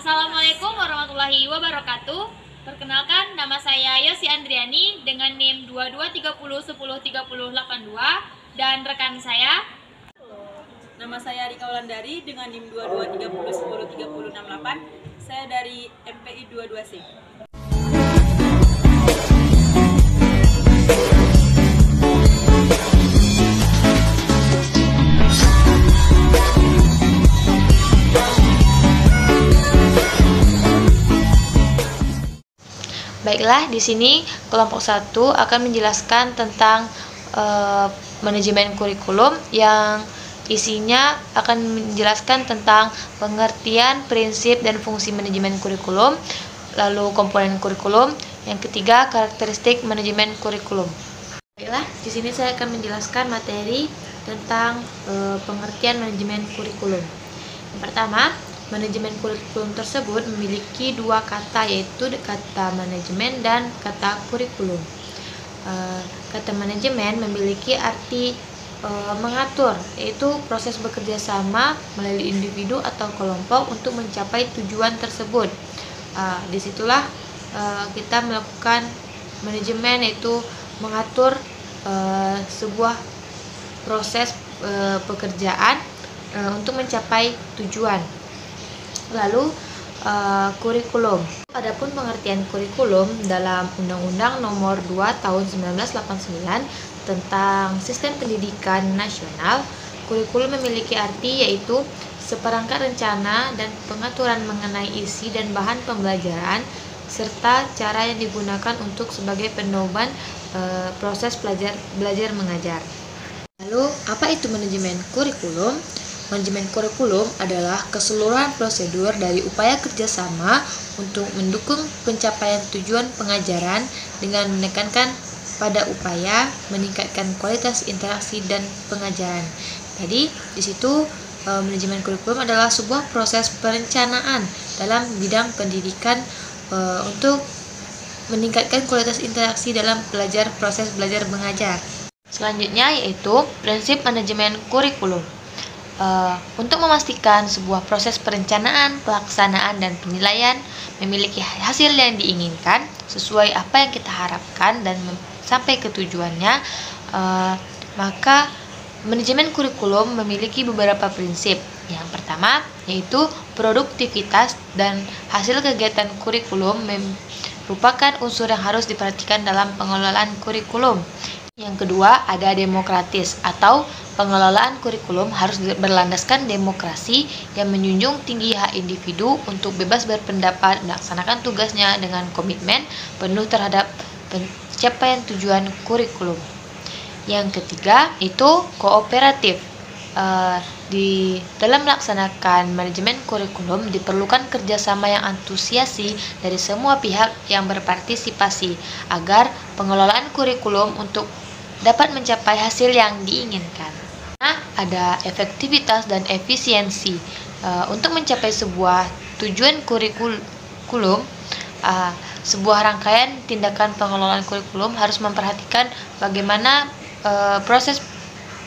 Assalamualaikum warahmatullahi wabarakatuh. Perkenalkan, nama saya Yosi Andriani dengan NIM 2230103082 dan rekan saya. Nama saya Rika Wulandari dengan NIM 2230103068. Saya dari MPI 22C. Baiklah, di sini kelompok 1 akan menjelaskan tentang manajemen kurikulum yang isinya akan menjelaskan tentang pengertian, prinsip, dan fungsi manajemen kurikulum, lalu komponen kurikulum. Yang ketiga, karakteristik manajemen kurikulum. Baiklah, di sini saya akan menjelaskan materi tentang pengertian manajemen kurikulum. Yang pertama, manajemen kurikulum tersebut memiliki dua kata, yaitu kata manajemen dan kata kurikulum. Kata manajemen memiliki arti mengatur, yaitu proses bekerja sama melalui individu atau kelompok untuk mencapai tujuan tersebut. Disitulah kita melakukan manajemen, yaitu mengatur sebuah proses pekerjaan untuk mencapai tujuan. Lalu kurikulum. Adapun pengertian kurikulum dalam Undang-Undang Nomor 2 Tahun 1989 tentang Sistem Pendidikan Nasional, kurikulum memiliki arti yaitu seperangkat rencana dan pengaturan mengenai isi dan bahan pembelajaran serta cara yang digunakan untuk sebagai pedoman proses belajar mengajar. Lalu, apa itu manajemen kurikulum? Manajemen kurikulum adalah keseluruhan prosedur dari upaya kerjasama untuk mendukung pencapaian tujuan pengajaran dengan menekankan pada upaya meningkatkan kualitas interaksi dan pengajaran. Jadi, di situ manajemen kurikulum adalah sebuah proses perencanaan dalam bidang pendidikan untuk meningkatkan kualitas interaksi dalam proses belajar mengajar. Selanjutnya yaitu prinsip manajemen kurikulum. Untuk memastikan sebuah proses perencanaan, pelaksanaan, dan penilaian memiliki hasil yang diinginkan sesuai apa yang kita harapkan dan sampai ke tujuannya, maka manajemen kurikulum memiliki beberapa prinsip. Yang pertama yaitu produktivitas dan hasil kegiatan kurikulum merupakan unsur yang harus diperhatikan dalam pengelolaan kurikulum. Yang kedua, ada demokratis atau pengelolaan kurikulum harus berlandaskan demokrasi yang menjunjung tinggi hak individu untuk bebas berpendapat, melaksanakan tugasnya dengan komitmen penuh terhadap pencapaian tujuan kurikulum. Yang ketiga, itu kooperatif. Di dalam melaksanakan manajemen kurikulum diperlukan kerjasama yang antusiasi dari semua pihak yang berpartisipasi agar pengelolaan kurikulum untuk dapat mencapai hasil yang diinginkan. Nah, ada efektivitas dan efisiensi. Untuk mencapai sebuah tujuan kurikulum, sebuah rangkaian tindakan pengelolaan kurikulum harus memperhatikan bagaimana proses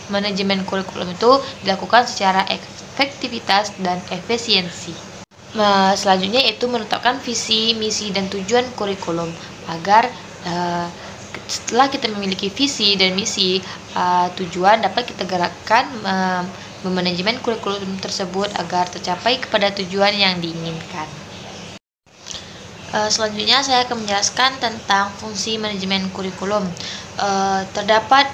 manajemen kurikulum itu dilakukan secara efektivitas dan efisiensi. Selanjutnya yaitu menetapkan visi, misi, dan tujuan kurikulum agar setelah kita memiliki visi dan misi, tujuan dapat kita gerakkan memanajemen kurikulum tersebut agar tercapai kepada tujuan yang diinginkan. Selanjutnya saya akan menjelaskan tentang fungsi manajemen kurikulum. Terdapat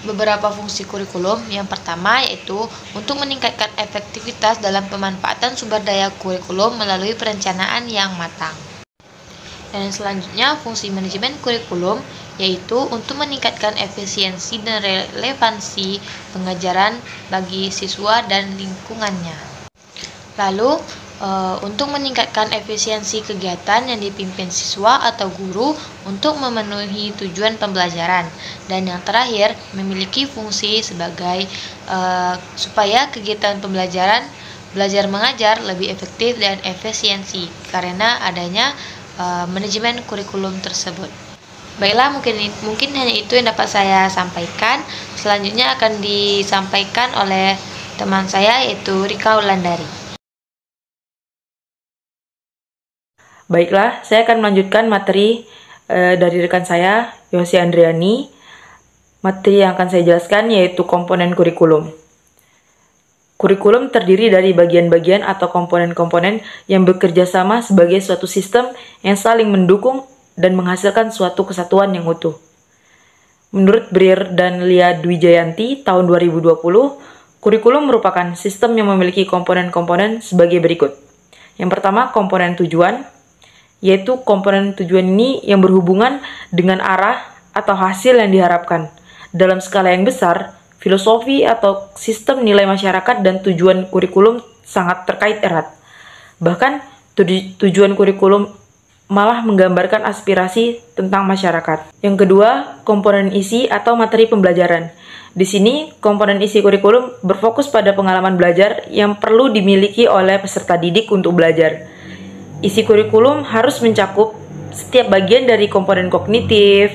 beberapa fungsi kurikulum. Yang pertama yaitu untuk meningkatkan efektivitas dalam pemanfaatan sumber daya kurikulum melalui perencanaan yang matang. Dan selanjutnya fungsi manajemen kurikulum yaitu untuk meningkatkan efisiensi dan relevansi pengajaran bagi siswa dan lingkungannya. Lalu untuk meningkatkan efisiensi kegiatan yang dipimpin siswa atau guru untuk memenuhi tujuan pembelajaran. Dan yang terakhir, memiliki fungsi sebagai supaya kegiatan pembelajaran belajar mengajar lebih efektif dan efisiensi karena adanya manajemen kurikulum tersebut. Baiklah, mungkin hanya itu yang dapat saya sampaikan. Selanjutnya akan disampaikan oleh teman saya yaitu Rika Wulandari. Baiklah, saya akan melanjutkan materi dari rekan saya, Yosi Andriani. Materi yang akan saya jelaskan yaitu komponen kurikulum. Kurikulum terdiri dari bagian-bagian atau komponen-komponen yang bekerja sama sebagai suatu sistem yang saling mendukung dan menghasilkan suatu kesatuan yang utuh. Menurut Brier dan Lia Dwi Jayanti tahun 2020, kurikulum merupakan sistem yang memiliki komponen-komponen sebagai berikut. Yang pertama, komponen tujuan, yaitu komponen tujuan ini yang berhubungan dengan arah atau hasil yang diharapkan. Dalam skala yang besar, filosofi atau sistem nilai masyarakat dan tujuan kurikulum sangat terkait erat. Bahkan, tujuan kurikulum malah menggambarkan aspirasi tentang masyarakat. Yang kedua, komponen isi atau materi pembelajaran. Di sini, komponen isi kurikulum berfokus pada pengalaman belajar yang perlu dimiliki oleh peserta didik untuk belajar. Isi kurikulum harus mencakup setiap bagian dari komponen kognitif,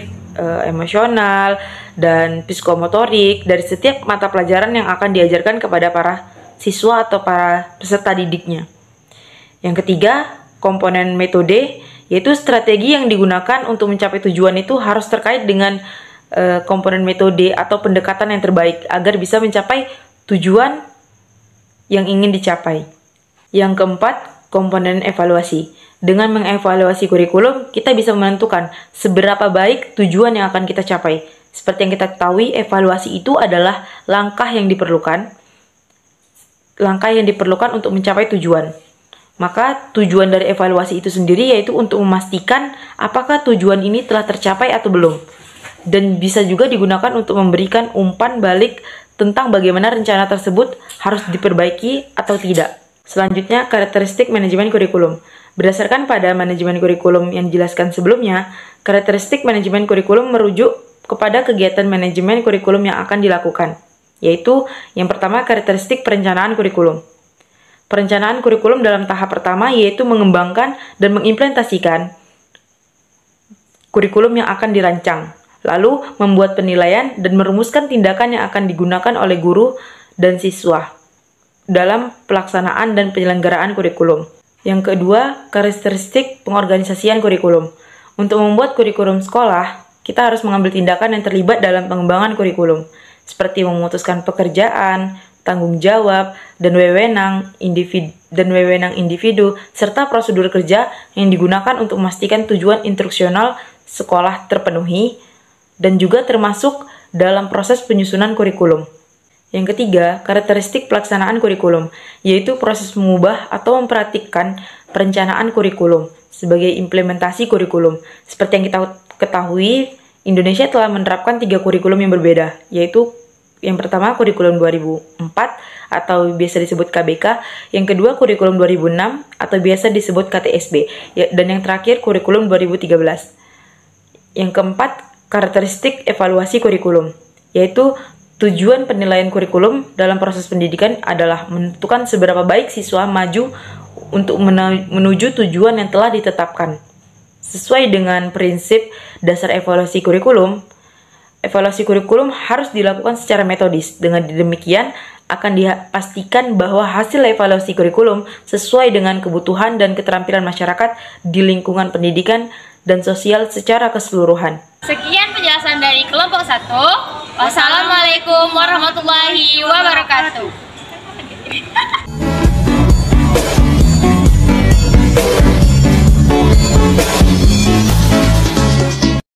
emosional, dan psikomotorik dari setiap mata pelajaran yang akan diajarkan kepada para siswa atau para peserta didiknya. Yang ketiga, komponen metode, yaitu strategi yang digunakan untuk mencapai tujuan itu harus terkait dengan komponen metode atau pendekatan yang terbaik agar bisa mencapai tujuan yang ingin dicapai. Yang keempat, komponen evaluasi. Dengan mengevaluasi kurikulum, kita bisa menentukan seberapa baik tujuan yang akan kita capai. Seperti yang kita ketahui, evaluasi itu adalah langkah yang diperlukan untuk mencapai tujuan. Maka tujuan dari evaluasi itu sendiri yaitu untuk memastikan apakah tujuan ini telah tercapai atau belum. Dan bisa juga digunakan untuk memberikan umpan balik tentang bagaimana rencana tersebut harus diperbaiki atau tidak. Selanjutnya, karakteristik manajemen kurikulum. Berdasarkan pada manajemen kurikulum yang dijelaskan sebelumnya, karakteristik manajemen kurikulum merujuk kepada kegiatan manajemen kurikulum yang akan dilakukan, yaitu yang pertama, karakteristik perencanaan kurikulum. Perencanaan kurikulum dalam tahap pertama yaitu mengembangkan dan mengimplementasikan kurikulum yang akan dirancang, lalu membuat penilaian dan merumuskan tindakan yang akan digunakan oleh guru dan siswa dalam pelaksanaan dan penyelenggaraan kurikulum. Yang kedua, karakteristik pengorganisasian kurikulum. Untuk membuat kurikulum sekolah, kita harus mengambil tindakan yang terlibat dalam pengembangan kurikulum, seperti memutuskan pekerjaan, tanggung jawab, dan wewenang individu, serta prosedur kerja yang digunakan untuk memastikan tujuan instruksional sekolah terpenuhi, dan juga termasuk dalam proses penyusunan kurikulum. Yang ketiga, karakteristik pelaksanaan kurikulum, yaitu proses mengubah atau mempraktikkan perencanaan kurikulum sebagai implementasi kurikulum. Seperti yang kita ketahui, Indonesia telah menerapkan 3 kurikulum yang berbeda, yaitu yang pertama kurikulum 2004 atau biasa disebut KBK, yang kedua kurikulum 2006 atau biasa disebut KTSB, dan yang terakhir kurikulum 2013. Yang keempat, karakteristik evaluasi kurikulum, yaitu tujuan penilaian kurikulum dalam proses pendidikan adalah menentukan seberapa baik siswa maju untuk menuju tujuan yang telah ditetapkan. Sesuai dengan prinsip dasar evaluasi kurikulum harus dilakukan secara metodis. Dengan demikian, akan dipastikan bahwa hasil evaluasi kurikulum sesuai dengan kebutuhan dan keterampilan masyarakat di lingkungan pendidikan dan sosial secara keseluruhan. Sekian penjelasan dari kelompok 1. Wassalamualaikum warahmatullahi wabarakatuh.